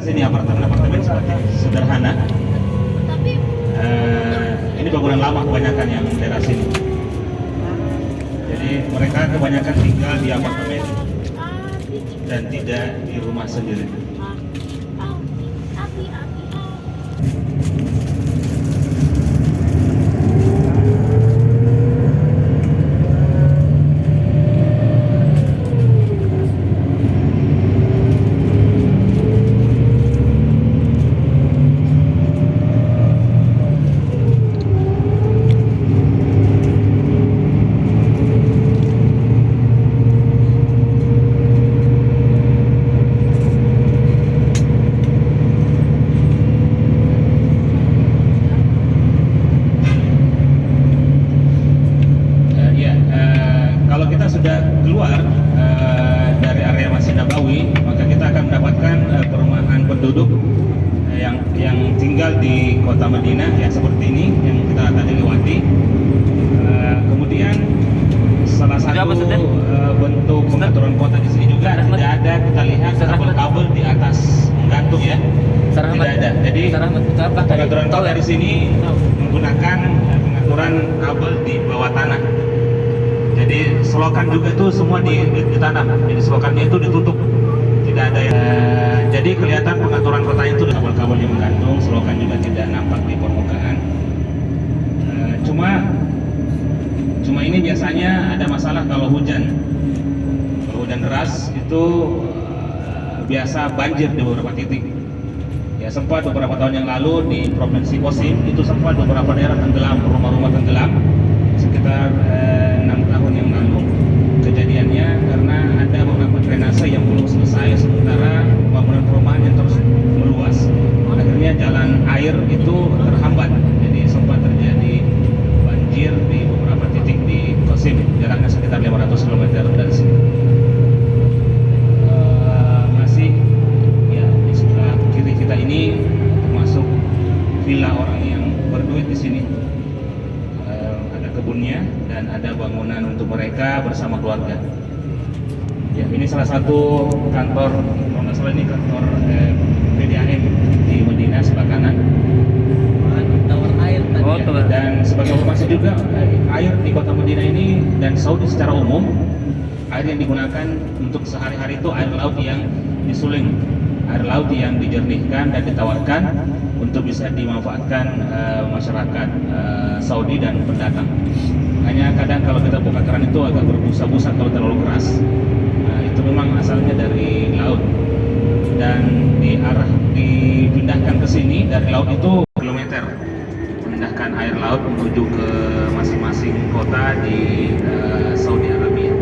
Sini apartemen seperti sederhana. Ini bangunan lama kebanyakan yang daerah sini. Jadi mereka kebanyakan tinggal di apartemen dan tidak di rumah sendiri. Kalau kita sudah keluar dari area Masjid Nabawi, maka kita akan mendapatkan perumahan penduduk yang tinggal di kota Madinah yang seperti ini yang kita tadi lewati. Kemudian salah satu bentuk pengaturan kota di sini juga tidak ada, kita lihat kabel-kabel di atas menggantung ya, tidak ada. Jadi pengaturan kota di sini menggunakan pengaturan kabel di bawah tanah. Jadi selokan juga itu semua ditanam. Jadi selokannya itu ditutup, tidak ada jadi kelihatan pengaturan kota itu kabel-kabel yang menggantung, selokan juga tidak nampak di permukaan. Cuma ini biasanya ada masalah kalau hujan deras itu biasa banjir di beberapa titik. Ya sempat beberapa tahun yang lalu di Provinsi Kosim itu sempat beberapa daerah tenggelam, rumah-rumah tenggelam sekitar 6 tahun yang lalu. Kejadiannya karena ada beberapa drainase yang belum selesai, sementara bangunan perumahan yang terus meluas, akhirnya jalan air itu terhambat. Jadi sempat terjadi banjir di beberapa titik di Kosim, jaraknya sekitar 500 km dari sini. Masih ya di sebelah kiri kita ini termasuk villa orang yang berduit di sini. Kebunnya dan ada bangunan untuk mereka bersama keluarga. Ya, ini salah satu kantor, kalau nggak salah ini kantor PDAM di Madinah sebelah kanan. Tower air tadi. Dan sebagai informasi juga, air di kota Madinah ini dan Saudi secara umum, air yang digunakan untuk sehari-hari itu air laut yang disuling, air laut yang dijernihkan dan ditawarkan untuk bisa dimanfaatkan masyarakat Saudi dan pendatang. Hanya kadang kalau kita buka keran itu agak berbusa-busa kalau terlalu keras. Nah, itu memang asalnya dari laut dan dipindahkan ke sini dari laut itu kilometer, memindahkan air laut menuju ke masing-masing kota di Saudi Arabia.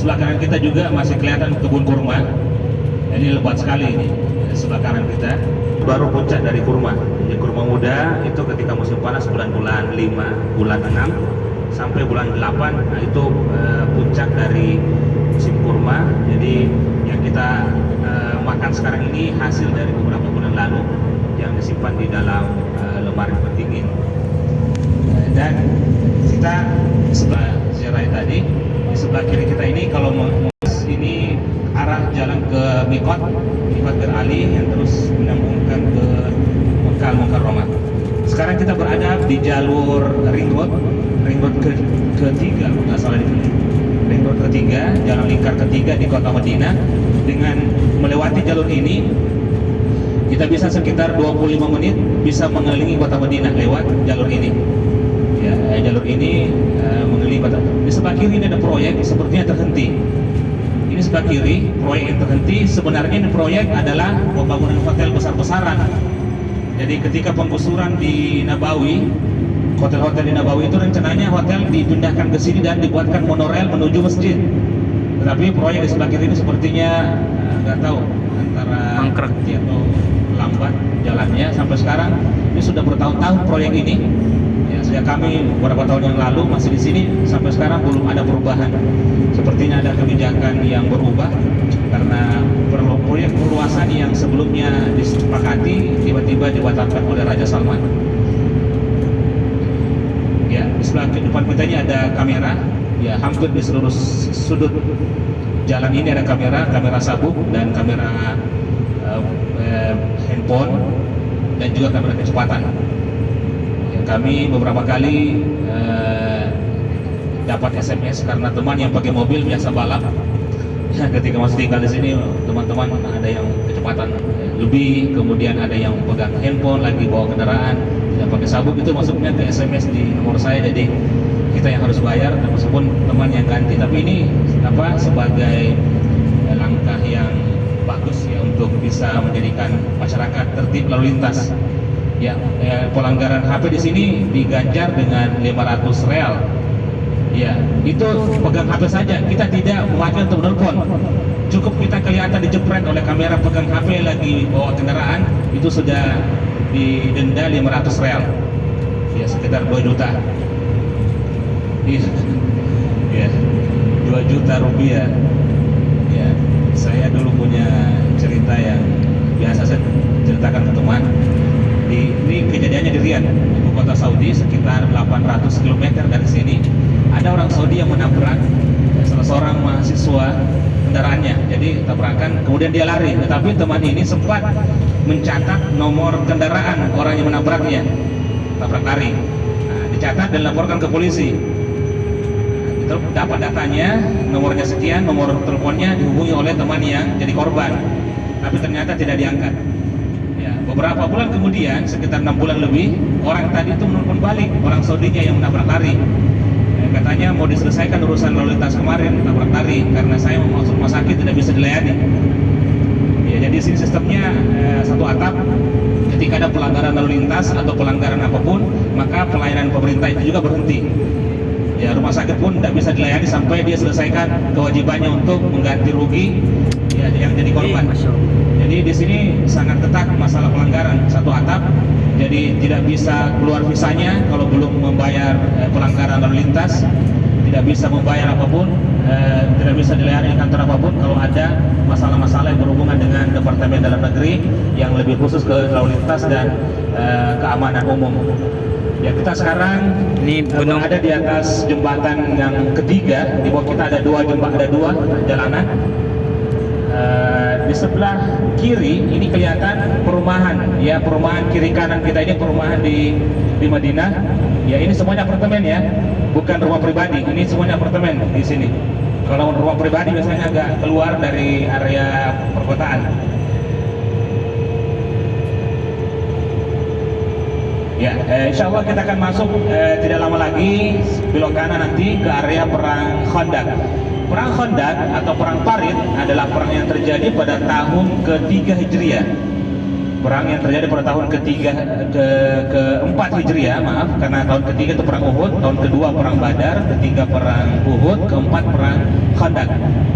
Sebelah kanan kita juga masih kelihatan kebun kurma. Ini lebat sekali ini. Sebelah kanan kita baru puncak dari kurma. Jadi kurma muda itu ketika musim panas bulan-bulan 5, bulan 6 sampai bulan 8, nah itu puncak dari musim kurma. Jadi yang kita makan sekarang ini hasil dari beberapa bulan lalu yang disimpan di dalam lemari pendingin. Dan kita sebelah ziarah tadi, di sebelah kiri kita ini kalau ini arah arah jalan ke Mikot Bir Ali yang terus menyambungkan ke Mekah Mukarramah. Sekarang kita berada di jalur ring road ketiga, nggak salah di sini. Ring road ketiga, jalan lingkar ketiga di kota Madinah. Dengan melewati jalur ini, kita bisa sekitar 25 menit bisa mengelilingi kota Madinah lewat jalur ini. Ya, jalur ini mengelilingi kota. Di sebelah kiri ini ada proyek, sepertinya terhenti. Ini sebelah kiri, proyek yang terhenti. Sebenarnya ini proyek adalah pembangunan hotel besar-besaran. Jadi ketika penggusuran di Nabawi, hotel-hotel di Nabawi itu rencananya hotel dipindahkan ke sini dan dibuatkan monorail menuju masjid. Tetapi proyek di sebelah kiri ini sepertinya nggak tahu antara mangkrak atau lambat jalannya sampai sekarang. Ini sudah bertahun-tahun proyek ini. Ya, sejak kami beberapa tahun yang lalu masih di sini sampai sekarang belum ada perubahan. Sepertinya ada kebijakan yang berubah karena proyek perluasan yang sebelumnya disepakati tiba-tiba dibatalkan oleh Raja Salman. Ya, di sebelah depan kita ini ada kamera. Ya, hampir di seluruh sudut jalan ini ada kamera sabuk dan kamera handphone dan juga kamera kecepatan. Ya, kami beberapa kali dapat SMS karena teman yang pakai mobil biasa balap. Ya, ketika masih tinggal di sini, teman-teman ada yang kecepatan lebih, kemudian ada yang pegang handphone lagi bawa kendaraan, tidak pakai sabuk, itu masuknya ke SMS di nomor saya. Jadi kita yang harus bayar, meskipun teman yang ganti. Tapi ini sebagai langkah yang bagus ya untuk bisa menjadikan masyarakat tertib lalu lintas. Ya, pelanggaran HP di sini diganjar dengan 500 real. Ya, itu pegang HP saja, kita tidak memakai untuk menelpon. Cukup kita kelihatan dijepret oleh kamera pegang HP lagi bawa kendaraan, itu sudah didenda 500 real. Ya, sekitar 2 juta. Ya, 2 juta rupiah. Ya, saya dulu punya cerita yang biasa saya ceritakan ke teman. Ini kejadiannya di Riyadh, ibu kota Saudi, sekitar 800 km dari sini. Ada orang Saudi yang menabrak salah seorang mahasiswa kendaraannya. Jadi tabrakan, kemudian dia lari. Tetapi teman ini sempat mencatat nomor kendaraan orang yang menabraknya, tabrak lari. Nah, dicatat dan laporkan ke polisi. Dapat datanya, nomornya sekian, nomor teleponnya, dihubungi oleh teman yang jadi korban, tapi ternyata tidak diangkat. Ya, beberapa bulan kemudian, sekitar 6 bulan lebih, orang tadi itu menelpon balik, orang Saudinya yang menabrak lari. Katanya mau diselesaikan urusan lalu lintas kemarin, tabrak lari, karena saya mau masuk rumah sakit tidak bisa dilayani. Ya, jadi sini sistemnya satu atap. Ketika ada pelanggaran lalu lintas atau pelanggaran apapun, maka pelayanan pemerintah itu juga berhenti. Ya, rumah sakit pun tidak bisa dilayani sampai dia selesaikan kewajibannya untuk mengganti rugi ya yang jadi korban. Jadi di sini sangat ketat masalah pelanggaran satu atap. Jadi tidak bisa keluar visanya kalau belum membayar pelanggaran lalu lintas, tidak bisa membayar apapun, tidak bisa dilayani di kantor apapun kalau ada masalah-masalah yang berhubungan dengan Departemen Dalam Negeri yang lebih khusus ke lalu lintas dan keamanan umum. Ya, kita sekarang ini berada di atas jembatan yang ketiga. Di bawah kita ada dua jalanan. Di sebelah kiri ini kelihatan perumahan. Ya, perumahan kiri kanan kita ini perumahan di Madinah. Ya, ini semuanya apartemen ya, bukan rumah pribadi. Ini semuanya apartemen di sini. Kalau rumah pribadi biasanya agak keluar dari area perkotaan. Ya, insya Allah kita akan masuk tidak lama lagi belok kanan nanti ke area perang Khandaq. Perang Khandaq atau perang Parit adalah perang yang terjadi pada tahun ke-3 Hijriah. Perang yang terjadi pada tahun ke-4 Hijriah, maaf, karena tahun ketiga itu perang Uhud, tahun kedua perang Badar, ketiga perang Uhud, keempat perang Khandaq.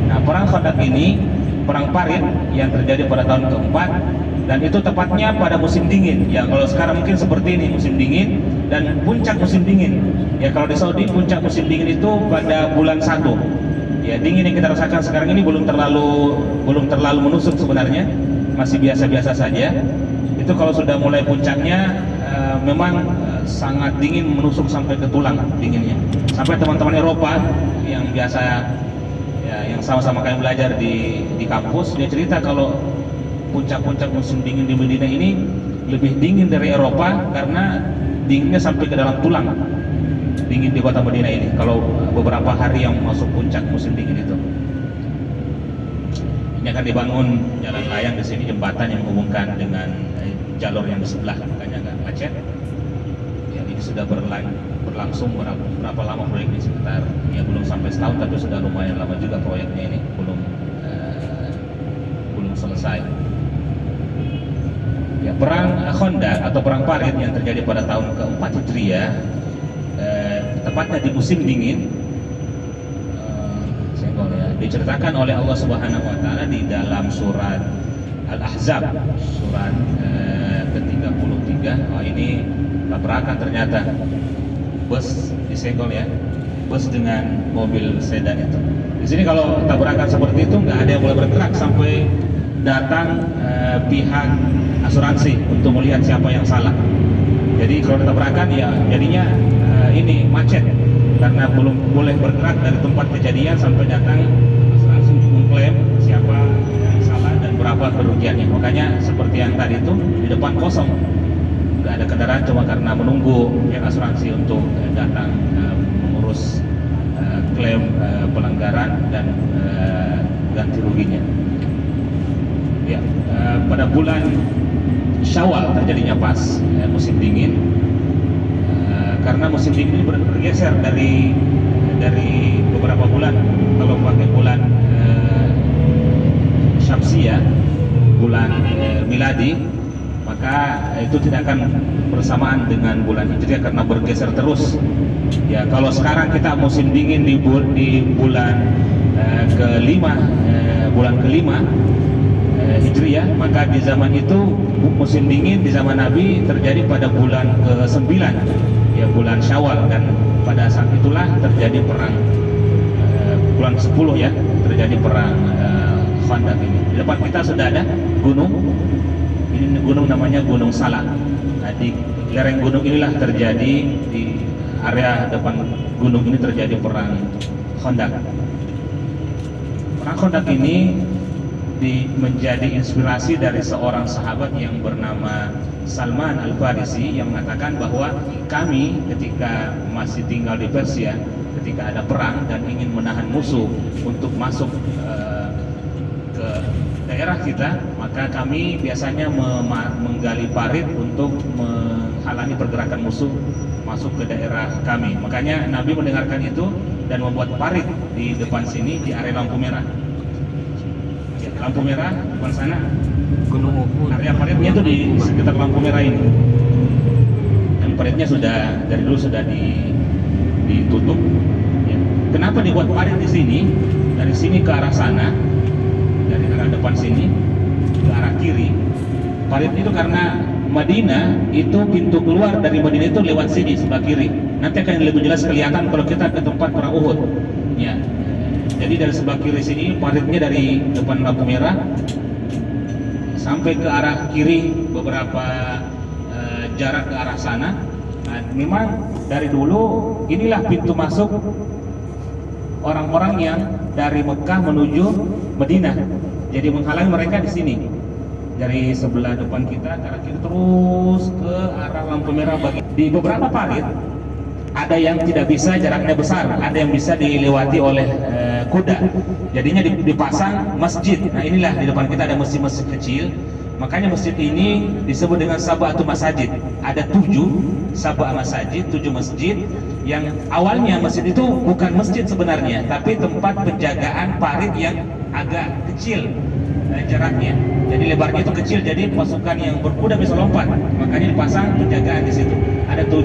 Nah, perang Khandaq ini perang Parit yang terjadi pada tahun keempat. Dan itu tepatnya pada musim dingin. Ya, kalau sekarang mungkin seperti ini musim dingin dan puncak musim dingin. Ya, kalau di Saudi puncak musim dingin itu pada bulan 1. Ya, dingin yang kita rasakan sekarang ini belum terlalu menusuk sebenarnya, masih biasa-biasa saja. Itu kalau sudah mulai puncaknya memang sangat dingin, menusuk sampai ke tulang dinginnya. Sampai teman-teman Eropa yang biasa ya, yang sama-sama kami belajar di kampus, dia cerita kalau puncak-puncak musim dingin di Medina ini lebih dingin dari Eropa karena dinginnya sampai ke dalam tulang. Dingin di kota Medina ini kalau beberapa hari yang masuk puncak musim dingin itu. Ini akan dibangun jalan layang di sini, jembatan yang menghubungkan dengan jalur yang di sebelah, makanya nggak macet. Ya, ini sudah berlangsung berapa lama proyek ini, sekitar ya belum sampai setahun tapi sudah lumayan lama juga proyeknya ini, belum selesai. Ya, perang Khandaq atau perang Parit yang terjadi pada tahun ke-4 Hijriah, tepatnya di musim dingin, diceritakan oleh Allah Subhanahu Wa Taala di dalam surat Al-Ahzab, surat ke-33. Oh, ini tabrakan ternyata, bus disenggol ya, bus dengan mobil sedan itu. Di sini kalau tabrakan seperti itu nggak ada yang boleh bergerak sampai datang pihak asuransi untuk melihat siapa yang salah. Jadi kalau ditabrakan ya jadinya ini macet karena belum boleh bergerak dari tempat kejadian sampai datang asuransi untuk mengklaim siapa yang salah dan berapa kerugiannya. Makanya seperti yang tadi itu di depan kosong, nggak ada kendaraan cuma karena menunggu pihak asuransi untuk datang mengurus klaim pelanggaran dan ganti ruginya. Ya, pada bulan Syawal terjadinya pas musim dingin, karena musim dingin ini bergeser dari beberapa bulan. Kalau pakai bulan Syamsiyah, bulan miladi, maka itu tidak akan bersamaan dengan bulan Hijriah karena bergeser terus. Ya, kalau sekarang kita musim dingin di bulan kelima, bulan kelima Hijriah, maka di zaman itu musim dingin di zaman Nabi terjadi pada bulan ke-9, ya bulan Syawal, dan pada saat itulah terjadi perang bulan 10 ya, terjadi perang Khandaq ini. Di depan kita sudah ada gunung, ini gunung namanya Gunung Salah. Nah, di lereng gunung inilah terjadi, di area depan gunung ini terjadi perang Khandaq. Perang Khandaq ini menjadi inspirasi dari seorang sahabat yang bernama Salman Al-Farisi yang mengatakan bahwa kami ketika masih tinggal di Persia, ketika ada perang dan ingin menahan musuh untuk masuk ke daerah kita, maka kami biasanya menggali parit untuk menghalangi pergerakan musuh masuk ke daerah kami. Makanya Nabi mendengarkan itu dan membuat parit di depan sini di area lampu merah. Lampu merah depan sana, Gunung Uhud. area paritnya itu di sekitar lampu merah ini. Dan paritnya sudah dari dulu sudah ditutup. Ya. Kenapa dibuat parit di sini? Dari sini ke arah sana, dari arah depan sini ke arah kiri. Parit itu karena Madinah itu pintu keluar dari Madinah itu lewat sini sebelah kiri. Nanti akan lebih jelas kelihatan kalau kita ke tempat perang Uhud. Ya. Jadi dari sebelah kiri sini paritnya dari depan lampu merah sampai ke arah kiri beberapa jarak ke arah sana. Nah, memang dari dulu inilah pintu masuk orang-orang yang dari Mekah menuju Madinah. Jadi menghalangi mereka di sini. Dari sebelah depan kita ke arah kiri terus ke arah lampu merah. Di beberapa parit ada yang tidak bisa, jaraknya besar, ada yang bisa dilewati oleh kuda. Jadinya dipasang masjid. Nah, inilah di depan kita ada masjid-masjid kecil. Makanya masjid ini disebut dengan Sab'atu Masajid. Ada 7 Sab'a Masajid, 7 masjid yang awalnya masjid itu bukan masjid sebenarnya, tapi tempat penjagaan parit yang agak kecil jaraknya. Jadi lebarnya itu kecil, jadi pasukan yang berkuda bisa lompat. Makanya dipasang penjagaan di situ. Ada 7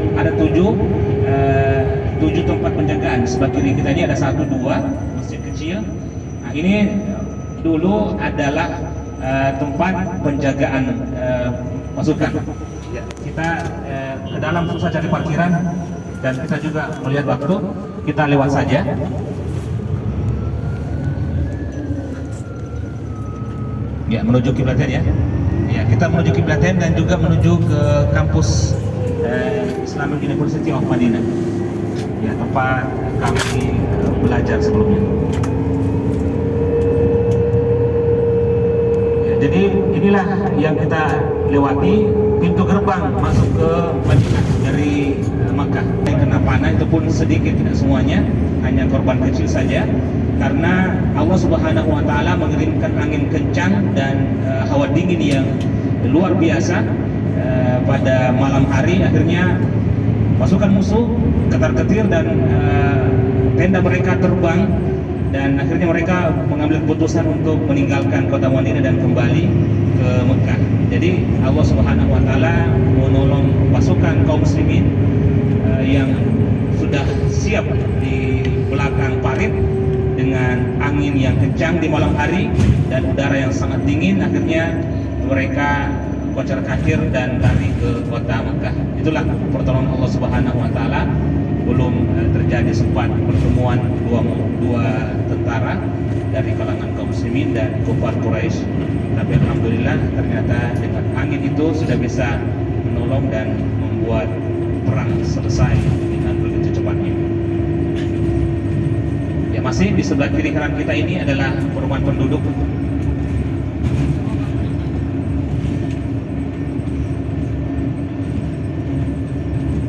tempat penjagaan. Sebelah kiri kita ini ada 1, 2 masjid kecil. Nah, ini dulu adalah tempat penjagaan pasukan. Ya, kita ke dalam susah cari parkiran dan kita juga melihat waktu. Kita lewat saja. Ya, menuju Kiblaten ya. Ya, kita menuju Kiblaten dan juga menuju ke kampus Islamic University of Madinah. Ya, tempat kami belajar sebelumnya. Jadi inilah yang kita lewati, pintu gerbang masuk ke Madinah dari Makkah. Yang kena panah itu pun sedikit, tidak semuanya, hanya korban kecil saja. Karena Allah Subhanahu Wa Taala mengirimkan angin kencang dan hawa dingin yang luar biasa pada malam hari. Akhirnya pasukan musuh ketar-ketir dan tenda mereka terbang. Dan akhirnya mereka mengambil keputusan untuk meninggalkan kota Madinah dan kembali ke Mekah. Jadi Allah Subhanahu Wa Taala menolong pasukan kaum muslimin yang sudah siap di belakang parit dengan angin yang kencang di malam hari dan udara yang sangat dingin. Akhirnya mereka kocar kacir dan lari ke kota Mekah. Itulah pertolongan Allah Subhanahu Wa Taala. Belum terjadi sempat pertemuan dua tentara dari kalangan kaum muslimin dan kufar Quraisy, tapi alhamdulillah ternyata dengan angin itu sudah bisa menolong dan membuat perang selesai dengan begitu cepatnya. Ya, masih di sebelah kiri kanan kita ini adalah perumahan penduduk.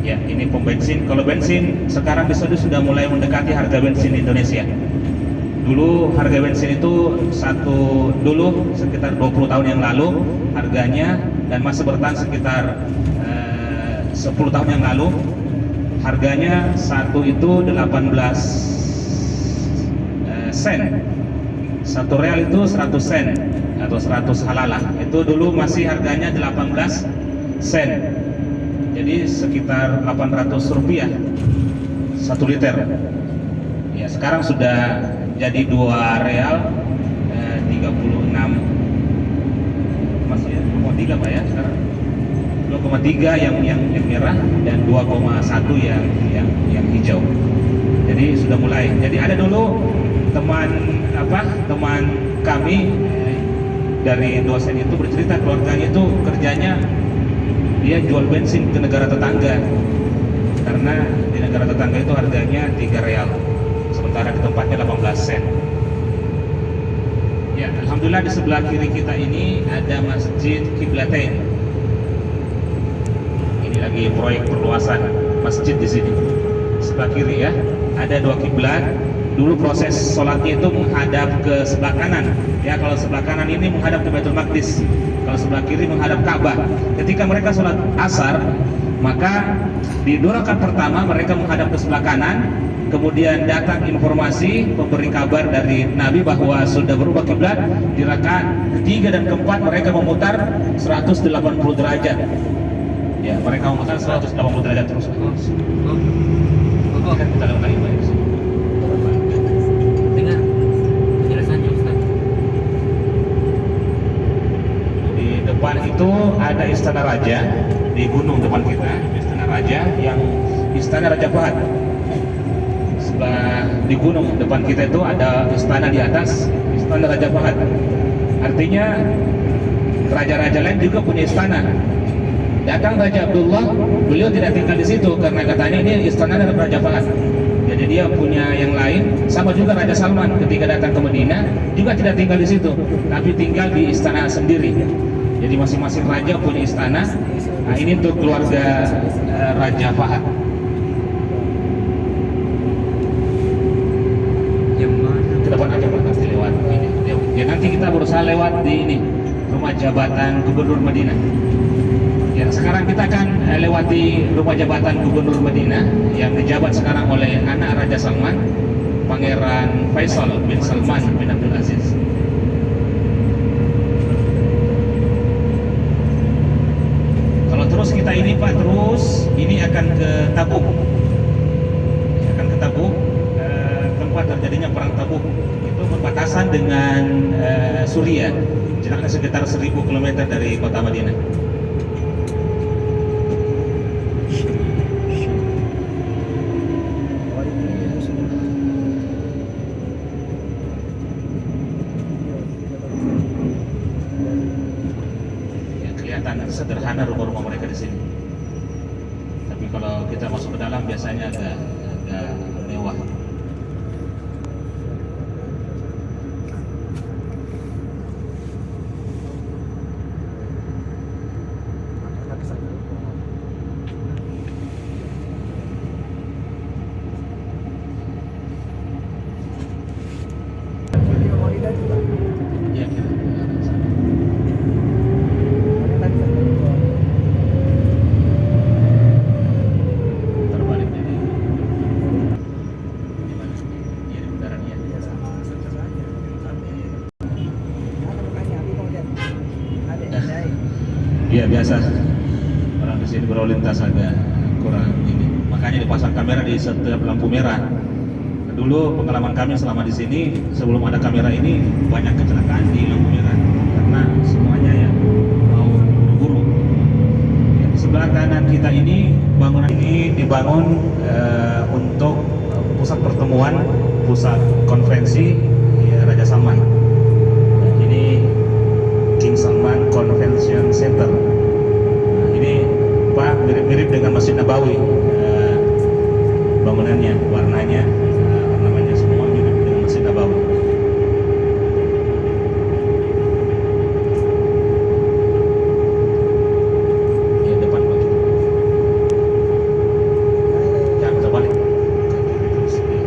Ya, ini pom bensin. Kalau bensin sekarang di Saudi sudah mulai mendekati harga bensin di Indonesia. Dulu harga bensin itu dulu sekitar 20 tahun yang lalu harganya, dan masih bertahan sekitar 10 tahun yang lalu harganya satu itu 18 sen. 1 real itu 100 sen atau 100 halalah. Itu dulu masih harganya 18 sen. Jadi sekitar 800 rupiah 1 liter. Ya, sekarang sudah jadi 2 real 36 masih 2,3 Pak ya sekarang. 2,3 yang merah dan 2,1 yang hijau. Jadi sudah mulai. Jadi ada dulu teman kami dari dosen itu bercerita, keluarganya itu kerjanya dia jual bensin ke negara tetangga, karena di negara tetangga itu harganya 3 real, sementara di tempatnya 18 sen. Ya, alhamdulillah di sebelah kiri kita ini ada Masjid Qiblatain. Ini lagi proyek perluasan masjid di sini. Sebelah kiri ya, ada 2 kiblat. Dulu proses sholatnya itu menghadap ke sebelah kanan. Ya, kalau sebelah kanan ini menghadap ke Baitul Maqdis, kalau sebelah kiri menghadap Ka'bah. Ketika mereka sholat asar, maka di 2 rakaat pertama mereka menghadap ke sebelah kanan. Kemudian datang informasi pemberi kabar dari Nabi bahwa sudah berubah kiblat. Di rakaat ketiga dan keempat mereka memutar 180 derajat. Ya, mereka memutar 180 derajat terus. Kita lihat lagi baik. Dengar penjelasannya Ustaz. Di depan itu ada istana raja di gunung depan kita, istana raja yang istana Raja Fahad. Sebelah di gunung depan kita itu ada istana di atas, istana Raja Fahad. Artinya raja-raja lain juga punya istana. Datang Raja Abdullah, beliau tidak tinggal di situ karena katanya ini istana dari Raja Fahad. Jadi dia punya yang lain. Sama juga Raja Salman ketika datang ke Madinah juga tidak tinggal di situ, tapi tinggal di istana sendiri. Jadi masing-masing raja punya istana. Nah, ini untuk keluarga Raja Fahad. Yang mana? Ke depan aja Pak, pasti lewat ini. Ya, nanti kita berusaha lewat di ini rumah jabatan Gubernur Madinah. Ya, sekarang kita akan lewati rumah jabatan Gubernur Madinah yang dijabat sekarang oleh anak Raja Salman, Pangeran Faisal bin Salman bin Abdul Aziz. Kalau terus kita ini Pak, terus ini akan ke Tabuk. Akan ke Tabuk, tempat terjadinya perang Tabuk. Itu berbatasan dengan Suriah, jaraknya sekitar 1000 km dari kota Madinah. Sederhana rumah-rumah mereka di sini, tapi kalau kita masuk ke dalam biasanya agak mewah. Iya biasa orang di sini berlalu lintas agak kurang ini. Makanya dipasang kamera di setiap lampu merah. Dulu pengalaman kami selama di sini sebelum ada kamera ini banyak kecelakaan di lampu merah karena semuanya ya mau buru-buru. Ya, di sebelah kanan kita ini bangunan ini dibangun untuk pusat pertemuan, pusat konferensi ya, Raja Salman. Ya, ini King Salman Convention Center. Nah, ini Pak mirip-mirip dengan Masjid Nabawi bangunannya, warnanya, namanya semua mirip dengan Masjid Nabawi. Ya depan Pak. Jangan terbalik. Terus, ya.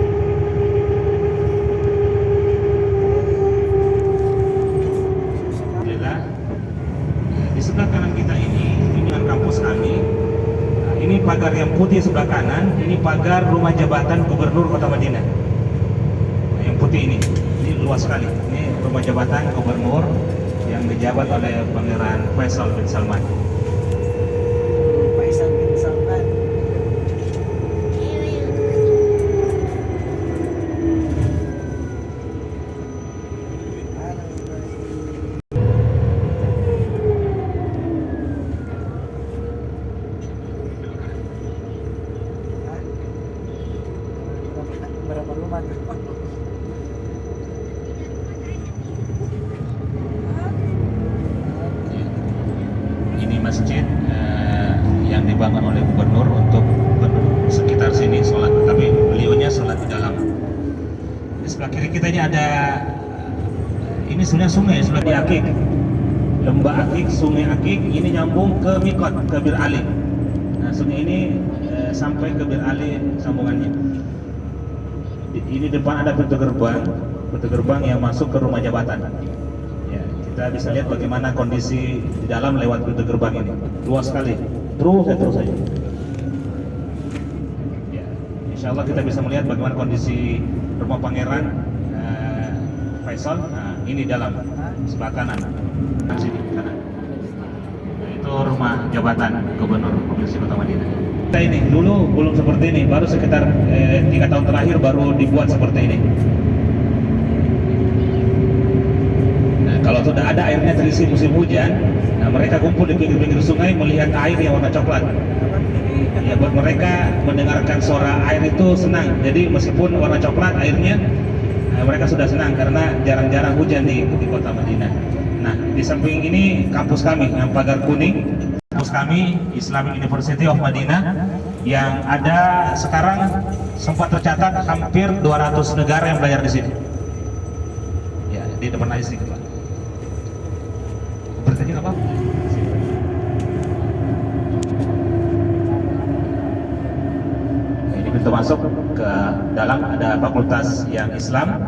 Alhamdulillah. Di sebelah kanan kita ini dengan kampus kami. Nah, ini pagar yang putih sebelah kanan, ini pagar rumah jabatan Gubernur Kota Madinah. Nah, yang putih ini luas sekali. Ini rumah jabatan Gubernur yang dijabat oleh Pangeran Faisal bin Salman. Faisal bin Salman. Berapa rumah tuh? Ini masjid yang dibangun oleh gubernur untuk penduduk sekitar sini sholat, tapi beliaunya sholat di dalam. Di sebelah kiri kita ini ada ini sebenarnya sungai sebelah di Akik, Lembah Akik, Sungai Akik ini nyambung ke Mikot, ke Bir Ali. Nah sungai ini sampai ke Bir Ali sambungannya. Ini depan ada pintu gerbang yang masuk ke rumah jabatan. Ya, kita bisa lihat bagaimana kondisi di dalam lewat pintu gerbang ini. Luas sekali. Terus saja. Ya, insya Allah kita bisa melihat bagaimana kondisi rumah Pangeran Faisal. Nah, ini dalam sebelah kanan. Nah, sini kanan. Nah, itu rumah jabatan Gubernur Provinsi Kota Madinah. Kita ini dulu belum seperti ini, baru sekitar 3 tahun terakhir baru dibuat seperti ini. Nah, kalau sudah ada airnya terisi musim hujan, nah mereka kumpul di pinggir-pinggir sungai melihat air yang warna coklat. Ya, buat mereka mendengarkan suara air itu senang. Jadi meskipun warna coklat airnya, mereka sudah senang karena jarang-jarang hujan di Kota Madinah. Nah, di samping ini kampus kami yang pagar kuning. Kampus kami Islamic University of Madinah yang ada sekarang sempat tercatat hampir 200 negara yang belajar di sini. Ya, di depan aja sedikit Pak. Bertanya apa? Ini pintu masuk ke dalam, ada fakultas yang Islam,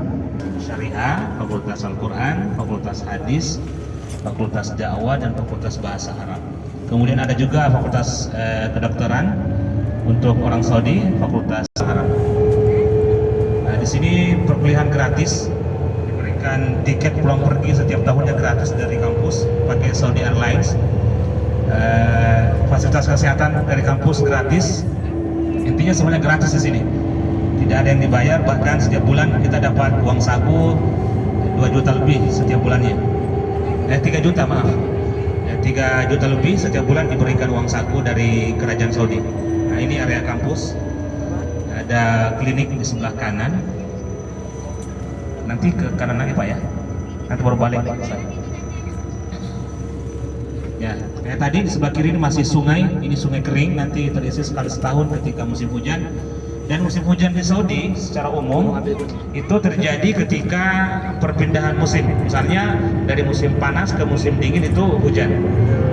Syariah, fakultas Al-Quran, fakultas Hadis, fakultas Dakwah, dan fakultas Bahasa Arab. Kemudian ada juga fakultas kedokteran untuk orang Saudi, fakultas Arab. Nah, di sini perkuliahan gratis, diberikan tiket pulang pergi setiap tahunnya gratis dari kampus pakai Saudi Airlines. Fasilitas kesehatan dari kampus gratis. Intinya semuanya gratis di sini. Tidak ada yang dibayar, bahkan setiap bulan kita dapat uang saku 2 juta lebih setiap bulannya. 3 juta maaf. 3 juta lebih setiap bulan diberikan uang saku dari kerajaan Saudi. Nah, ini area kampus. Ada klinik di sebelah kanan. Nanti ke kanan lagi Pak ya. Nanti baru balik Pak. Ya, kayak tadi di sebelah kiri ini masih sungai. Ini sungai kering, nanti terisi sekali setahun ketika musim hujan. Dan musim hujan di Saudi secara umum itu terjadi ketika perpindahan musim. Misalnya dari musim panas ke musim dingin itu hujan.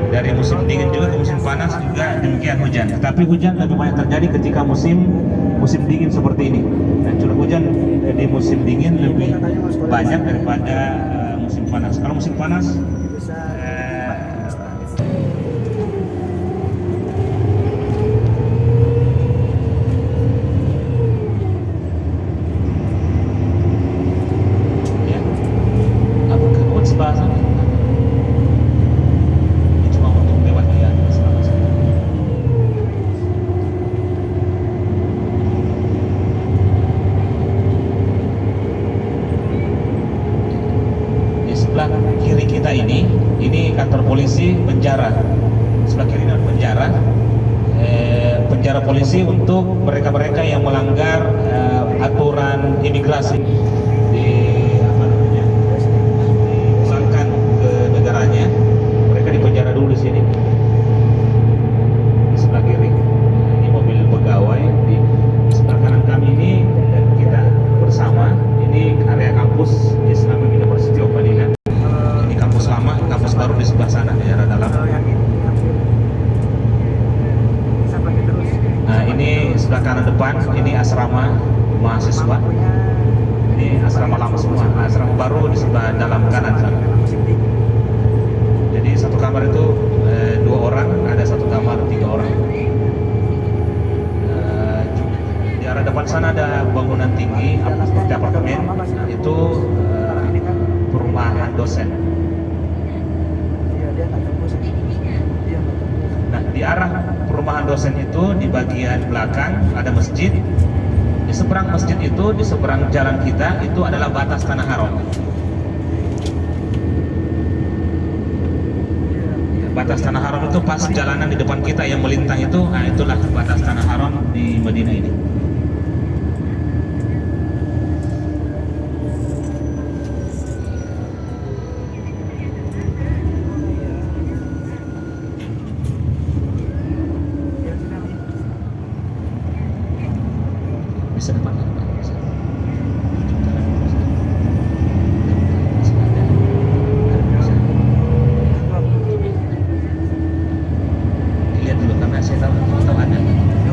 Dari musim dingin juga ke musim panas juga demikian hujan. Tapi hujan lebih banyak terjadi ketika musim dingin seperti ini. Dan curah hujan di musim dingin lebih banyak daripada musim panas. Kalau musim panas sebelah sana. Ini cuma untuk polisi penjara. Sebelah kiri ada penjara. Penjara polisi untuk mereka-mereka yang melanggar aturan imigrasi dipulangkan ke negaranya. Mereka dipenjara dulu di sini. Di sebelah kiri ini mobil pegawai, di sebelah kanan kami ini kita bersama. Ini area kampus Islamic University of Madinah. Ini kampus lama, kampus baru di sebelah sana di arah dalam. Kalau yang ini sampai terus. Nah, ini sebelah kanan depan, ini asrama mahasiswa. Ini asrama lama semua. Nah, asrama baru di sebelah dalam kanan sana. Jadi satu kamar itu 2 orang, ada satu kamar 3 orang. Di arah depan sana ada bangunan tinggi seperti apartemen. Nah, itu perumahan dosen. Iya, dia nggak tembus. Dia nggak tembus. Nah, di arah perumahan dosen itu di bagian belakang ada masjid. Di seberang masjid itu, di seberang jalan kita itu adalah batas tanah haram. Batas tanah haram itu pas jalanan di depan kita yang melintang itu, nah itulah batas tanah haram di Madinah ini. Bisa depan, bisa. Lihat dulu karena saya tahu ada. Iya,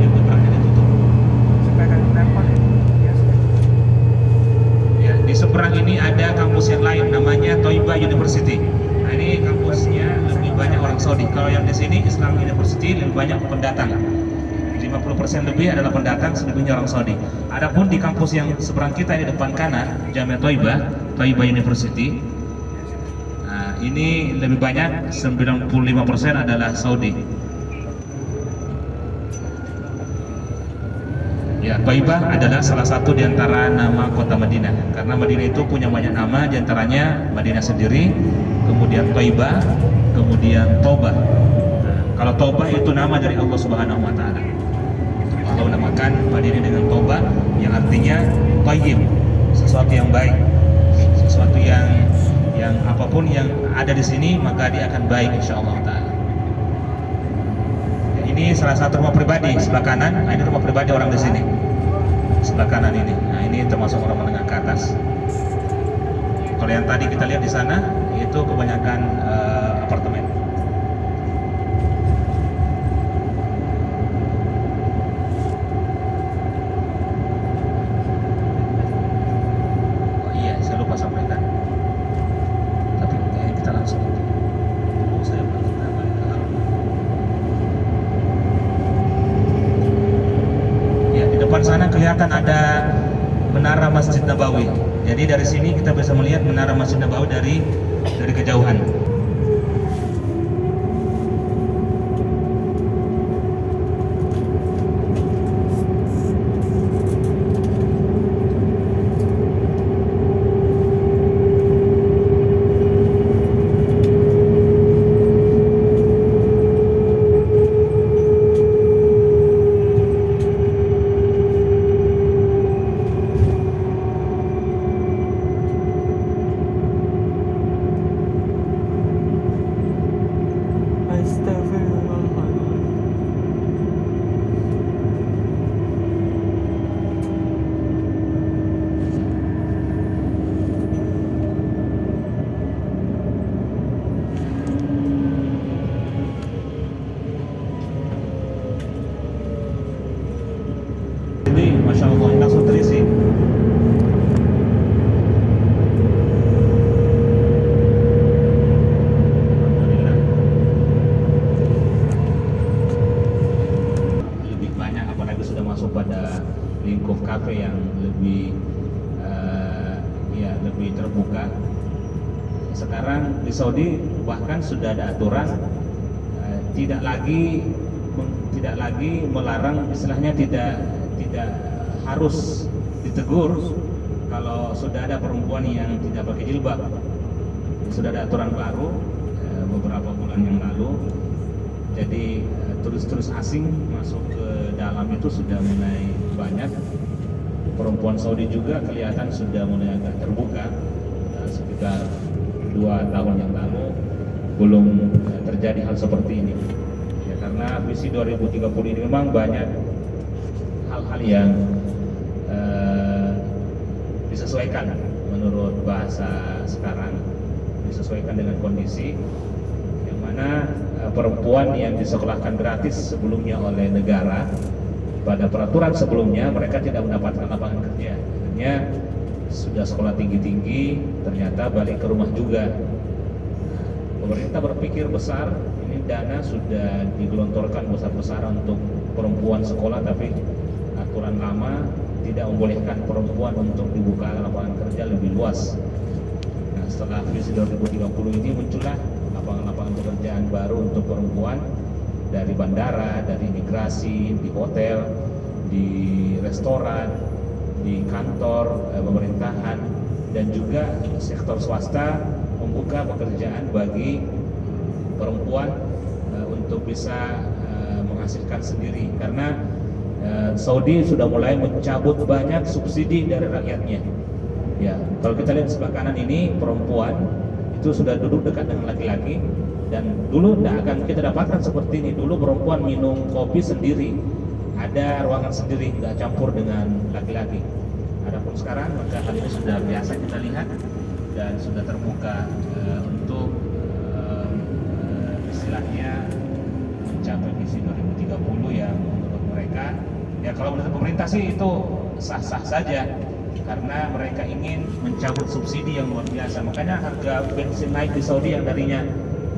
yang belakangnya ditutup. Ya, di seberang ini ada kampus yang lain namanya Thayyibah University. Nah, ini kampusnya lebih banyak orang Saudi. Kalau yang di sini Islam University lebih banyak pendatang. 50% lebih adalah pendatang, selebihnya orang Saudi. Adapun di kampus yang seberang kita di depan kanan, Jamiah Thayyibah University. Nah, ini lebih banyak 95% adalah Saudi. Ya, Thayyibah adalah salah satu di antara nama kota Madinah. Karena Madinah itu punya banyak nama, di antaranya Madinah sendiri, kemudian Thayyibah, kemudian Taubah. Nah, kalau Taubah itu nama dari Allah Subhanahu wa taala. Allah namakan Madinah dengan Taubah yang artinya thayyib, sesuatu yang baik, sesuatu yang apapun yang ada di sini maka dia akan baik insyaallah taala. Ini salah satu rumah pribadi sebelah kanan. Nah, ini rumah pribadi orang di sini. Sebelah kanan ini. Nah, ini termasuk orang menengah ke atas. Kalau yang tadi kita lihat di sana itu kebanyakan apartemen. Oh iya, saya lupa sampaikan. Tapi kayaknya kita langsung. Saya balik ke dalam. Ya, di depan sana kelihatan ada menara Masjid Nabawi. Jadi dari sini kita bisa melihat menara Masjid Nabawi dari kejauhan. Masya Allah, langsung terisi. Alhamdulillah. Lebih banyak, apalagi sudah masuk pada lingkup kafe yang lebih lebih terbuka. Sekarang di Saudi bahkan sudah ada aturan tidak lagi melarang, istilahnya tidak harus ditegur kalau sudah ada perempuan yang tidak pakai jilbab. Sudah ada aturan baru beberapa bulan yang lalu. Jadi turis-turis asing masuk ke dalam itu sudah mulai banyak. Perempuan Saudi juga kelihatan sudah mulai agak terbuka. Sekitar 2 tahun yang lalu belum terjadi hal seperti ini. Ya, karena visi 2030 ini memang banyak hal-hal yang disesuaikan menurut bahasa sekarang, disesuaikan dengan kondisi yang mana perempuan yang disekolahkan gratis sebelumnya oleh negara, pada peraturan sebelumnya mereka tidak mendapatkan lapangan kerja. Akhirnya sudah sekolah tinggi-tinggi ternyata balik ke rumah juga. Pemerintah berpikir besar, ini dana sudah digelontorkan besar-besaran untuk perempuan sekolah, tapi aturan lama tidak membolehkan perempuan untuk dibuka lapangan kerja lebih luas. Nah, setelah visi 2030 ini muncullah lapangan-lapangan pekerjaan baru untuk perempuan dari bandara, dari imigrasi, di hotel, di restoran, di kantor pemerintahan, dan juga sektor swasta membuka pekerjaan bagi perempuan untuk bisa menghasilkan sendiri, karena Saudi sudah mulai mencabut banyak subsidi dari rakyatnya. Ya, kalau kita lihat sebelah kanan ini perempuan itu sudah duduk dekat dengan laki-laki, dan dulu tidak akan kita dapatkan seperti ini. Dulu perempuan minum kopi sendiri, ada ruangan sendiri, tidak campur dengan laki-laki. Adapun sekarang maka hal ini sudah biasa kita lihat dan sudah terbuka untuk istilahnya mencapai visi 2030 yang menurut mereka, ya kalau menurut pemerintah sih itu sah-sah saja, karena mereka ingin mencabut subsidi yang luar biasa. Makanya harga bensin naik di Saudi yang darinya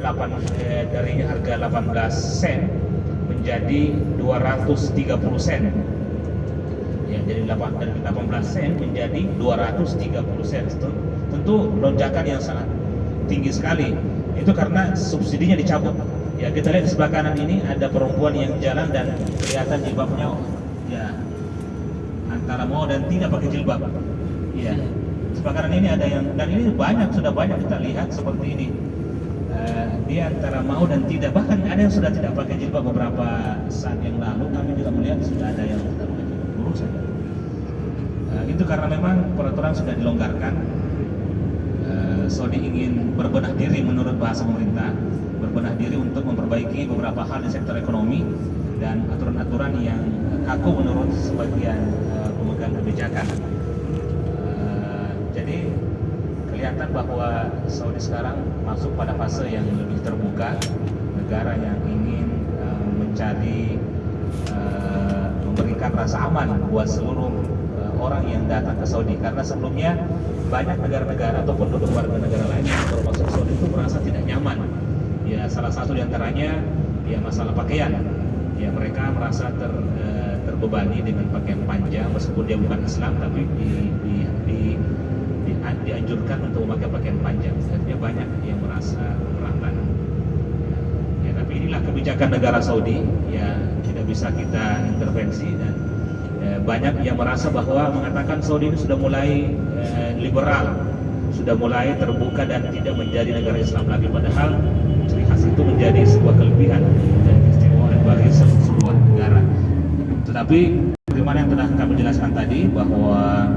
harga 18 sen menjadi 230 sen. Ya, dari 18 sen menjadi 230 sen. Tentu lonjakan yang sangat tinggi sekali. Itu karena subsidinya dicabut. Ya, kita lihat di sebelah kanan ini ada perempuan yang jalan dan kelihatan jilbabnya ya antara mau dan tidak pakai jilbab. Ya, sebelah kanan ini ada yang, dan ini sudah banyak kita lihat seperti ini. Dia antara mau dan tidak, bahkan ada yang sudah tidak pakai jilbab. Beberapa saat yang lalu kami juga melihat sudah ada yang tidak pakai jilbab, buruk saja. Itu karena memang peraturan sudah dilonggarkan. Saudi ingin berbenah diri menurut bahasa pemerintah, berbenah diri untuk memperbaiki beberapa hal di sektor ekonomi dan aturan-aturan yang kaku menurut sebagian pemegang kebijakan. Jadi kelihatan bahwa Saudi sekarang masuk pada fase yang lebih terbuka, negara yang ingin mencari memberikan rasa aman buat seluruh orang yang datang ke Saudi, karena sebelumnya banyak negara-negara atau penduduk warga negara lain yang termasuk Saudi itu merasa tidak nyaman. Ya, salah satu diantaranya ya masalah pakaian. Ya, mereka merasa terbebani dengan pakaian panjang, meskipun dia bukan Islam, tapi dianjurkan untuk memakai pakaian panjang. Artinya banyak yang merasa keberatan. Ya, tapi inilah kebijakan negara Saudi. Ya, tidak bisa kita intervensi, dan banyak yang merasa bahwa mengatakan Saudi ini sudah mulai liberal, sudah mulai terbuka dan tidak menjadi negara Islam lagi. Padahal ciri khas itu menjadi sebuah kelebihan dan keistimewaan bagi sebuah negara. Tetapi bagaimana yang telah kami jelaskan tadi, bahwa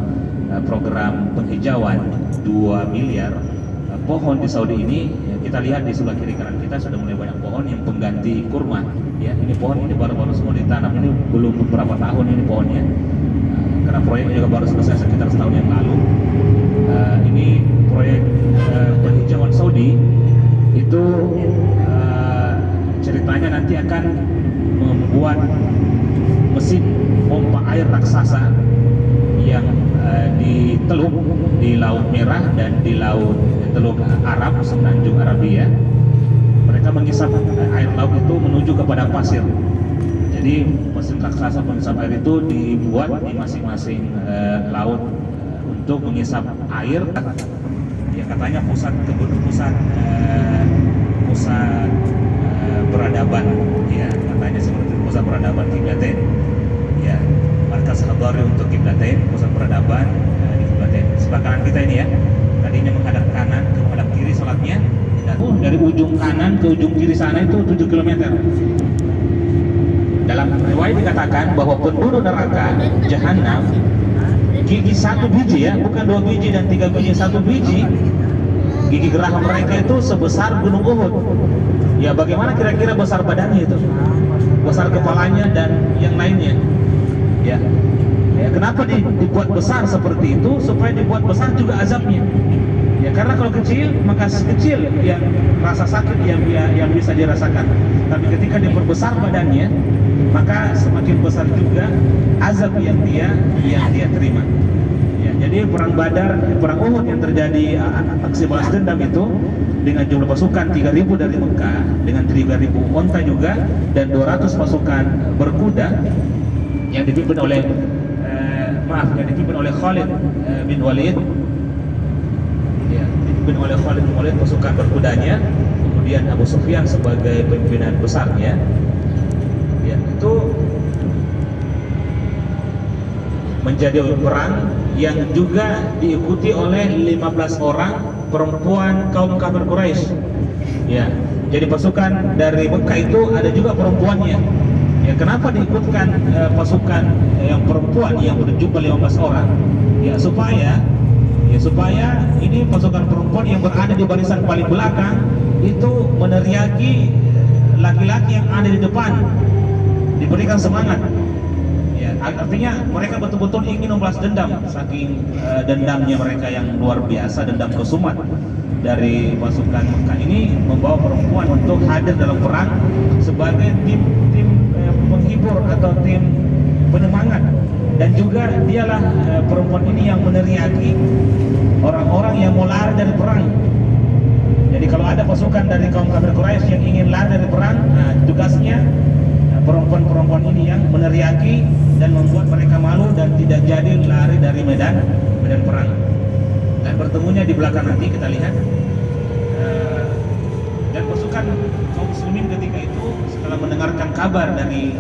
program penghijauan 2 miliar pohon di Saudi ini, ya, kita lihat di sebelah kiri kanan kita sudah mulai banyak pohon yang pengganti kurma. Ya, ini pohon ini baru-baru semua ditanam, ini belum beberapa tahun ini pohonnya, karena proyeknya juga baru selesai sekitar setahun yang lalu. Ini proyek penghijauan Saudi itu ceritanya nanti akan membuat mesin pompa air raksasa yang di Teluk, di Laut Merah dan di Teluk Arab, Semenanjung Arabia. Mereka mengisap air laut itu menuju kepada pasir. Jadi mesin raksasa pengisap air itu dibuat di masing-masing laut untuk mengisap air. Ya, katanya pusat peradaban, ya katanya seperti pusat peradaban Kiblaten. Ya, markas Markas Hadari untuk Kiblatain, pusat peradaban di Kiblatain. Sebelah kanan kita ini ya, tadinya menghadap kanan ke menghadap kiri sholatnya, dan dari ujung kanan ke ujung kiri sana itu 7 km. Dalam riwayat dikatakan bahwa penduduk neraka Jahanam gigi 1 biji ya, bukan 2 biji dan 3 biji, 1 biji gigi geraham mereka itu sebesar gunung Uhud. Ya bagaimana kira-kira besar badannya itu, besar kepalanya dan yang lainnya. Ya, kenapa dibuat besar seperti itu? Supaya dibuat besar juga azabnya. Ya karena kalau kecil maka kecil yang rasa sakit yang bisa dirasakan. Tapi ketika diperbesar badannya, maka semakin besar juga azab yang dia terima. Ya, jadi perang Badar, perang Uhud yang terjadi aksi balas dendam itu dengan jumlah pasukan 3.000 dari Mekah dengan 3.000 onta juga dan 200 pasukan berkuda yang dipimpin oleh Khalid bin Walid. Ya, dipimpin oleh Khalid bin Walid pasukan berkudanya, kemudian Abu Sufyan sebagai pimpinan besarnya. Ya, itu menjadi perang yang juga diikuti oleh 15 orang perempuan kaum kafir Quraisy. Ya, jadi pasukan dari Mekah itu ada juga perempuannya. Ya, kenapa diikutkan pasukan yang perempuan yang berjumlah 15 orang? Ya supaya ini pasukan perempuan yang berada di barisan paling belakang itu meneriaki laki-laki yang ada di depan, diberikan semangat. Ya, artinya mereka betul-betul ingin membalas dendam, saking dendamnya mereka yang luar biasa, dendam kesumat dari pasukan Mekah ini membawa perempuan untuk hadir dalam perang sebagai tim penghibur atau tim penyemangat, dan juga dialah perempuan ini yang meneriaki orang-orang yang mau lari dari perang. Jadi kalau ada pasukan dari kaum kafir Quraisy yang ingin lari dari perang, tugasnya perempuan-perempuan ini yang meneriaki dan membuat mereka malu dan tidak jadi lari dari medan perang. Dan bertemunya di belakang nanti kita lihat. Dan pasukan kaum muslimin ketika itu setelah mendengarkan kabar dari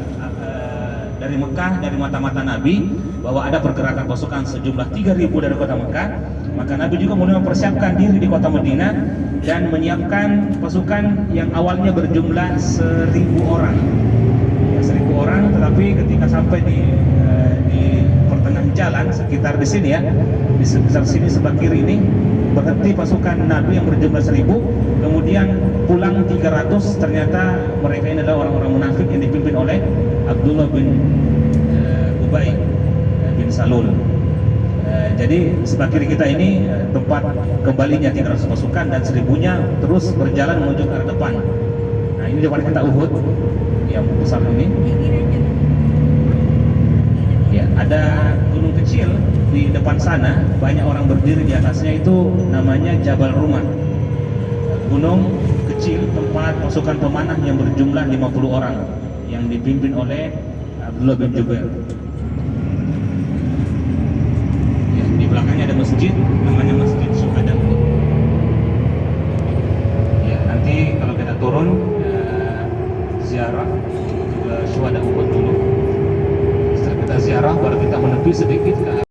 Mekah, dari mata-mata Nabi bahwa ada pergerakan pasukan sejumlah 3.000 dari kota Mekah, maka Nabi juga mulai mempersiapkan diri di kota Madinah dan menyiapkan pasukan yang awalnya berjumlah 1.000 orang. Ya, 1.000 orang, tetapi ketika sampai di pertengahan jalan sekitar di sini ya, di sekitar sini sebelah kiri ini berhenti pasukan Nabi yang berjumlah 1.000, kemudian pulang 300. Ternyata mereka ini adalah orang-orang munafik yang dipimpin oleh Abdullah bin Ubay bin Salul. Jadi sebelah kiri kita ini tempat kembalinya 300 pasukan dan 1.000-nya terus berjalan menuju ke arah depan. Nah ini depan kita Uhud yang besar ini. Ya, ada gunung kecil di depan sana, banyak orang berdiri di atasnya, itu namanya Jabal Rumah. Gunung kecil tempat pasukan pemanah yang berjumlah 50 orang yang dipimpin oleh Abdullah bin Jubair. Ya, di belakangnya ada masjid namanya Masjid Syuhada. Ya, nanti kalau kita turun ziarah ke Syuhada Uhud dulu. Setelah kita ziarah baru kita menepi sedikit ke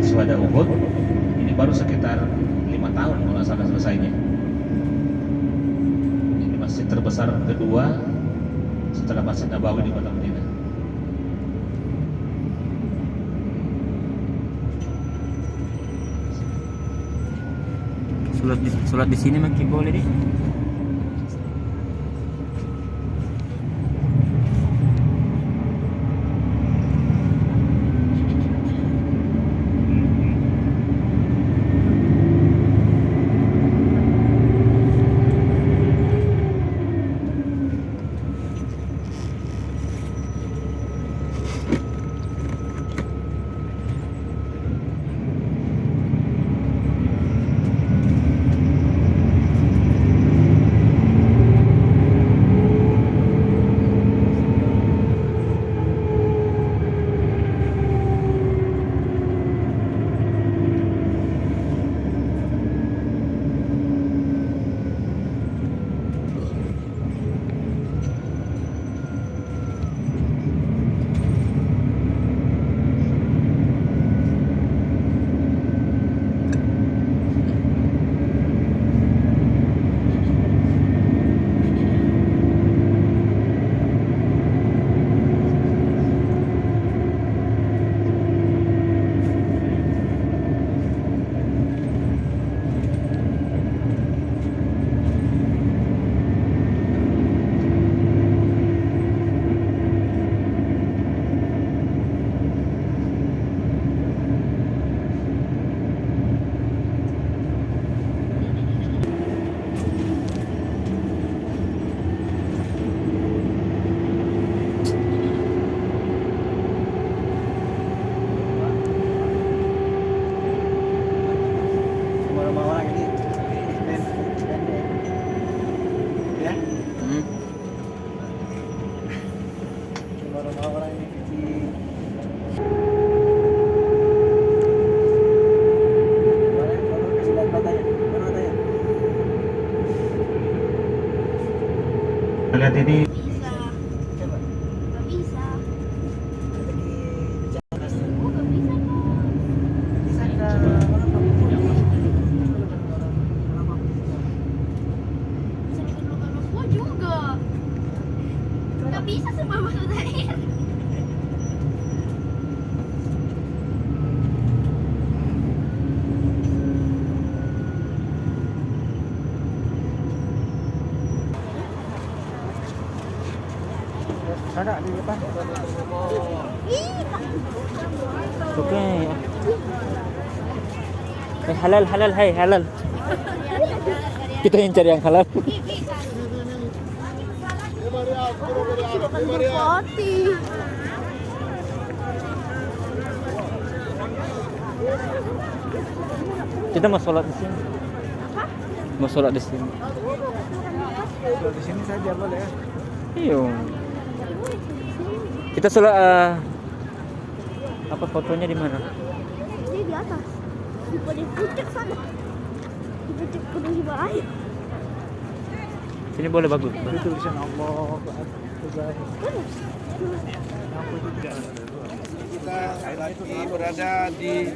Syuhada Uhud. Ini baru sekitar 5 tahun kalau nggak salah selesainya. Ini masjid terbesar kedua setelah Masjid Nabawi di kota Madinah. Sholat di sini makin boleh deh. Rumah orang ini. Ya. Rumah orang ini kecil. Lihat ini Bisa. Coba. Gak bisa. Lagi bicara. Oh, gak bisa kok. Bisa ke orang Papua. Bisa bikin luka-luka juga. Gak bisa semua masuk air. Ada di depan. Oke. Halal halal, hai halal. Kita yang cari yang halal. Poti. Kita mau sholat di sini. Mau sholat di sini. Kalau di sini saja boleh ya. Iya. Kita sholat apa fotonya di mana? Ini di atas. Di puncak sana. Di puncak gunung Himalaya. Sini boleh bagus. Itu tulisan Allah. Kita lagi berada di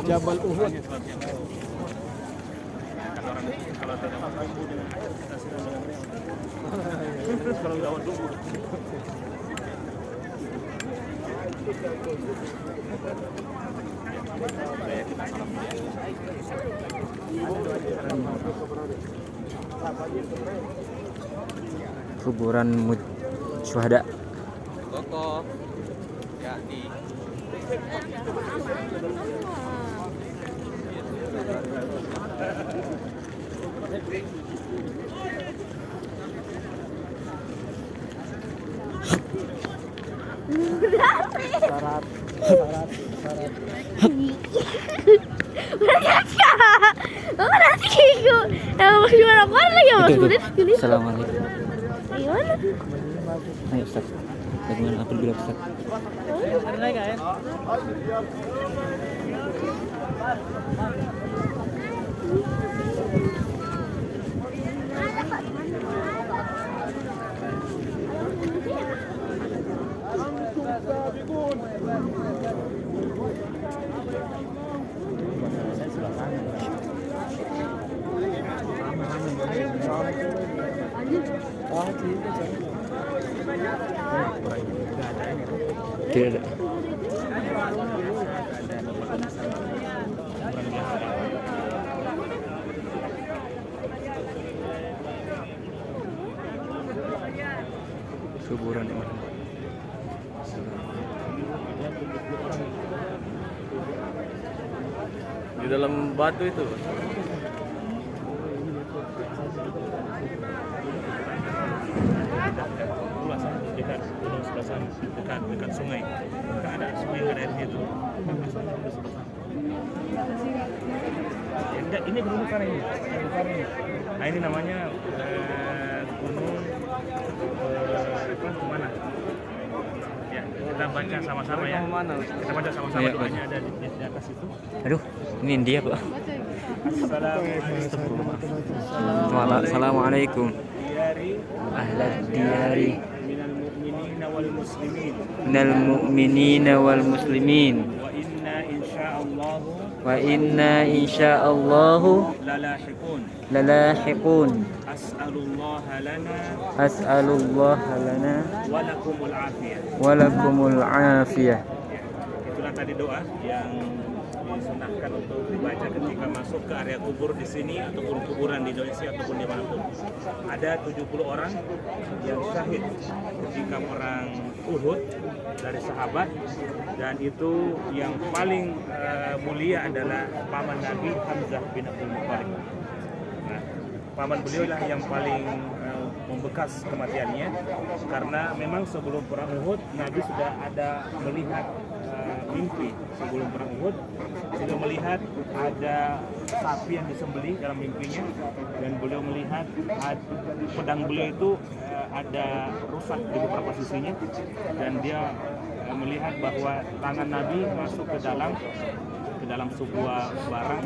Jabal Uhud. Kuburan syuhada. Koko ya di Syarat. Oh, nanti ikut. Gimana aku lagi ya, Mas? Sulit, sulit. Assalamualaikum. Gimana? Ayo Ustaz. Bagaimana aku bilang Ustaz? Tidak ada. kuburan orang. Di dalam batu itu. Dekat gunung sebelah sana, dekat sungai. Kan ada sungai yang ada airnya itu. Ini gunung besar ini. Nah ini namanya gunung Kemana? Ya kita baca sama-sama ya. Kita baca sama-sama Iya, doanya ada di atas itu. Aduh, ini India, Pak. Assalamualaikum. Ahlad diyari minal mu'minina wal muslimin wa inna insya'allahu lalahiqun as'alullaha lana walakumul afiyah. Itulah tadi doa yang disunahkan untuk dibaca ketika masuk ke area kubur di sini ataupun kuburan di Indonesia ataupun dimanapun. Ada 70 orang yang syahid ketika perang Uhud dari sahabat, dan itu yang paling mulia adalah paman Nabi Hamzah bin Abdul Muttalib. Nah, paman beliau lah yang paling membekas kematiannya, karena memang sebelum perang Uhud Nabi sudah ada melihat mimpi sebelum perang Uhud, sudah melihat ada sapi yang disembelih dalam mimpinya, dan beliau melihat pedang beliau itu ada rusak di beberapa sisinya, dan dia melihat bahwa tangan Nabi masuk ke dalam sebuah barang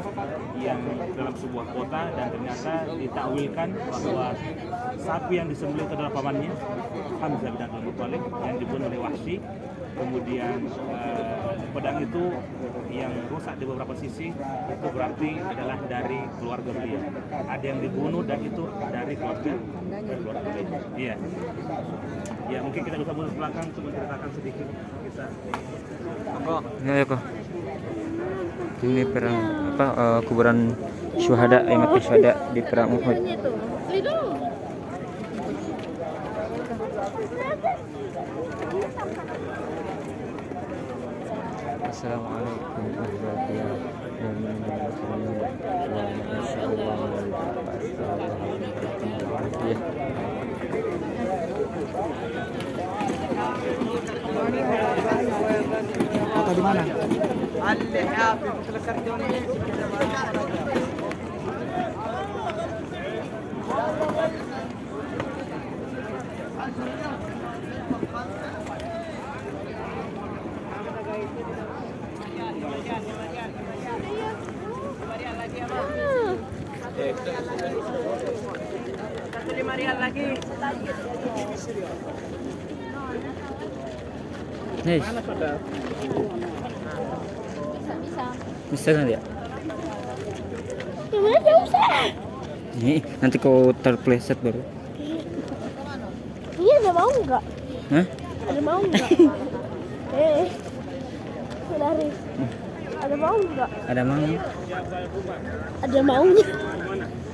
yang dalam sebuah kota, dan ternyata ditakwilkan bahwa sapi yang disembelih itu adalah pamannya Hamzah bin Abdul Muttalib yang dibunuh oleh Wahsy. Kemudian pedang itu yang rusak di beberapa sisi itu berarti adalah dari keluarga beliau. Ada yang dibunuh dan itu dari keluarga beliau. Iya. Ya mungkin kita bisa mundur ke belakang untuk menceritakan sedikit kisah. Ya kok. Ini perang kuburan syuhada, mati syuhada di perang Uhud. Assalamualaikum warahmatullahi wabarakatuh. Kota di mana? Nih, bisa kan ya? Gimana jauh sih? Nih, nanti kau terpleset baru. Ini ada mau nggak? Hah? Ada mau nggak? Lari. Ada mau nggak? Ada maunya? Ada maunya.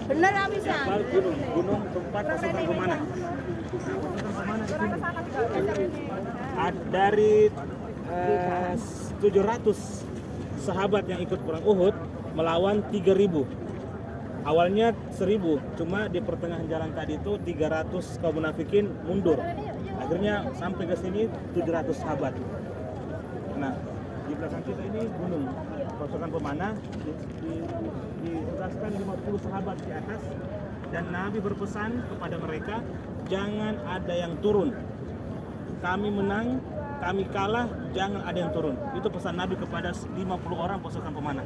Bener bisa. Gunung tempat pasukan Pemana. Dari 700 sahabat yang ikut perang Uhud melawan 3.000. Awalnya 1.000, cuma di pertengahan jalan tadi itu 300 kaum munafikin mundur. Akhirnya sampai ke sini 700 sahabat. Nah, di belakang kita ini gunung pasukan Pemana, ditugaskan 50 sahabat di atas, dan Nabi berpesan kepada mereka, jangan ada yang turun. Kami menang, kami kalah, jangan ada yang turun. Itu pesan Nabi kepada 50 orang pasukan Pemana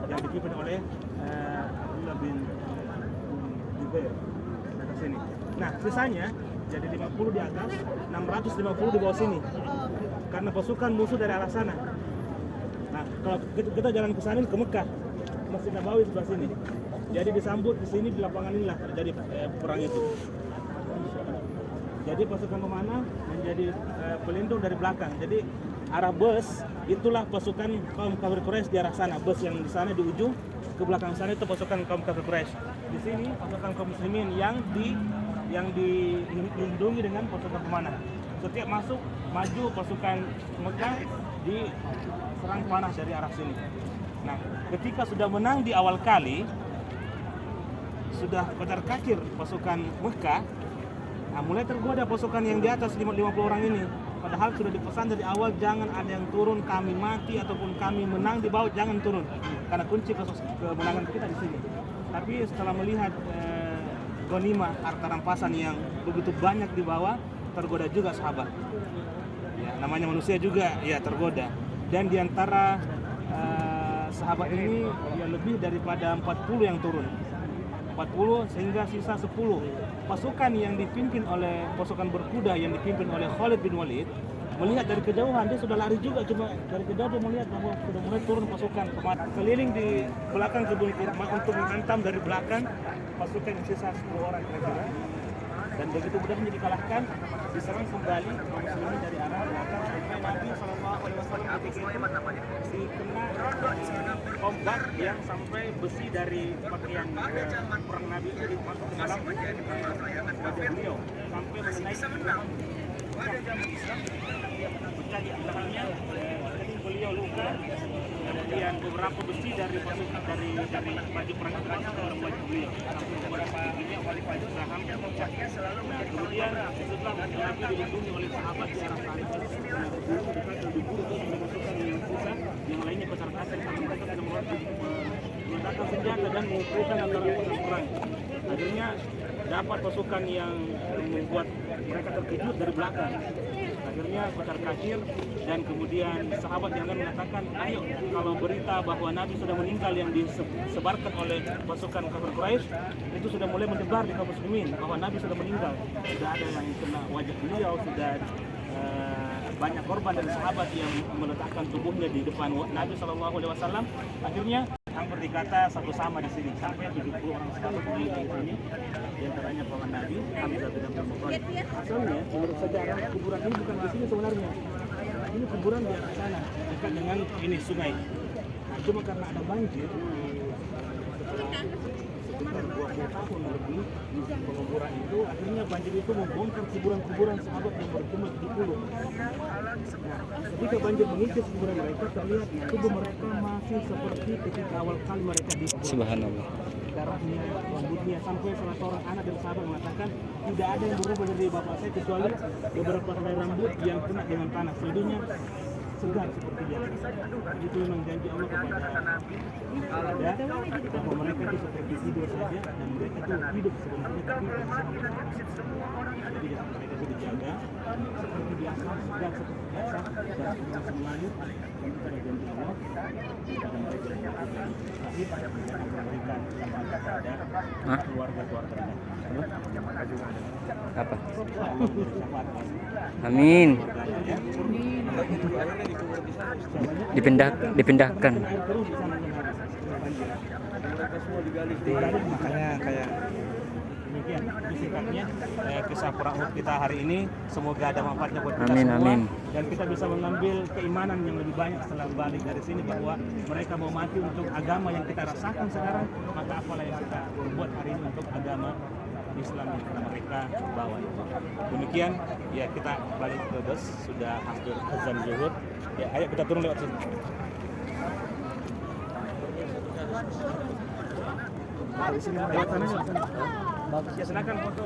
yang dipimpin oleh Abdullah bin Jubair atas sini. Nah, sisanya jadi 50 di atas, 650 di bawah sini. Karena pasukan musuh dari arah sana. Nah, kalau kita jalan ke sana ke Mekah, Masjid Nabawi sebelah sini. Jadi disambut di sini di lapangan inilah terjadi perang itu. Jadi pasukan Pemana menjadi pelindung dari belakang. Jadi arah bus itulah pasukan kaum kafir Quraisy di arah sana. Bus yang di sana di ujung ke belakang sana itu pasukan kaum kafir Quraisy. Di sini pasukan kaum muslimin yang dilindungi dengan pasukan Pemana. setiap masuk maju pasukan Mekah diserang panah dari arah sini. Nah, ketika sudah menang di awal kali, sudah kocar-kacir pasukan Mekah, nah mulai tergoda pasukan yang di atas 50 orang ini. Padahal sudah dipesan dari awal, jangan ada yang turun, kami mati ataupun kami menang di bawah, jangan turun. Karena kunci kemenangan kita di sini. Tapi setelah melihat ghanimah, harta rampasan yang begitu banyak di bawah, tergoda juga sahabat. Ya, namanya manusia juga ya tergoda. Dan di antara sahabat ini ya lebih daripada 40 yang turun. 40 sehingga sisa 10. Pasukan yang dipimpin oleh pasukan berkuda yang dipimpin oleh Khalid bin Walid melihat dari kejauhan, dia sudah lari juga, cuma dari kejauhan dia melihat bahwa sudah mulai turun pasukan keliling di belakang kebun kurma untuk menghantam dari belakang pasukan yang sisa 10 orang kira-kira. Dan begitu mudahnya dikalahkan, diserang kembali kaum muslimin dari arah belakang sampai Nabi SAW dikena tombak yang sampai besi dari pakaian perang Nabi itu dimasuk ke dalam wajah beliau sampai mengenai pecah di tangannya, jadi beliau luka. Kemudian beberapa besi dari pasukan dari baju perang Irak ke wajah beliau sampai beberapa ini wali pajak saham yang pecah. Nah, kemudian setelah Nabi dilindungi oleh sahabat di arah sana, diburu pasukan yang sisa, yang lainnya kocar-kacir sampai mereka sudah meletakkan senjata dan mengumpulkan antara pasukan perang. Akhirnya dapat pasukan yang membuat mereka terkejut dari belakang. Akhirnya kocar-kacir dan kemudian sahabat yang lain mengatakan, ayo kalau berita bahwa Nabi sudah meninggal yang disebarkan oleh pasukan kafir Quraisy itu sudah mulai menyebar di kaum muslimin bahwa Nabi sudah meninggal. Sudah ada yang kena wajah beliau, sudah banyak korban dari sahabat yang meletakkan tubuhnya di depan Nabi SAW. Akhirnya yang berkata satu sama di sini sampai 70 orang sahabat meninggal di sini, di antaranya paman Nabi Hamzah bin Abdul Muthalib. Asalnya menurut sejarah kuburan ini bukan di sini sebenarnya. Ini kuburan di atas sana dekat dengan ini sungai. Nah, cuma karena ada banjir sekitar 20 tahun lebih penguburan itu, akhirnya banjir itu membongkar kuburan-kuburan sahabat yang berjumlah 70. Nah, ketika banjir mengikis kuburan mereka, terlihat tubuh mereka masih seperti ketika awal kali mereka dikubur. Subhanallah. Darahnya, rambutnya, sampai salah seorang anak dari sahabat mengatakan tidak ada yang berubah dari bapak saya kecuali beberapa helai rambut yang kena dengan tanah. Selebihnya segar seperti biasa. Itu memang janji Allah kepada bahwa mereka itu seperti tidur saja dan mereka itu hidup sebenarnya tapi jadi mereka itu dijaga seperti biasa, segar seperti biasa dan semuanya kepada janji Allah kepada mereka yang terakhir akan memberikan syafaat kepada keluarga-keluarga Apa? Amin. Dipindahkan. Makanya kayak demikian singkatnya kisah perang Uhud kita hari ini. Semoga ada manfaatnya buat kita Amin, semua amin. dan kita bisa mengambil keimanan yang lebih banyak setelah balik dari sini bahwa mereka mau mati untuk agama yang kita rasakan sekarang, maka apalah yang kita buat hari ini untuk agama Islam yang telah mereka bawa. Demikian ya, kita balik ke bus, sudah hampir azan zuhur. Ya, ayo kita turun lewat sini. Di sini lewat sana, lewat sana. Ya, silakan foto.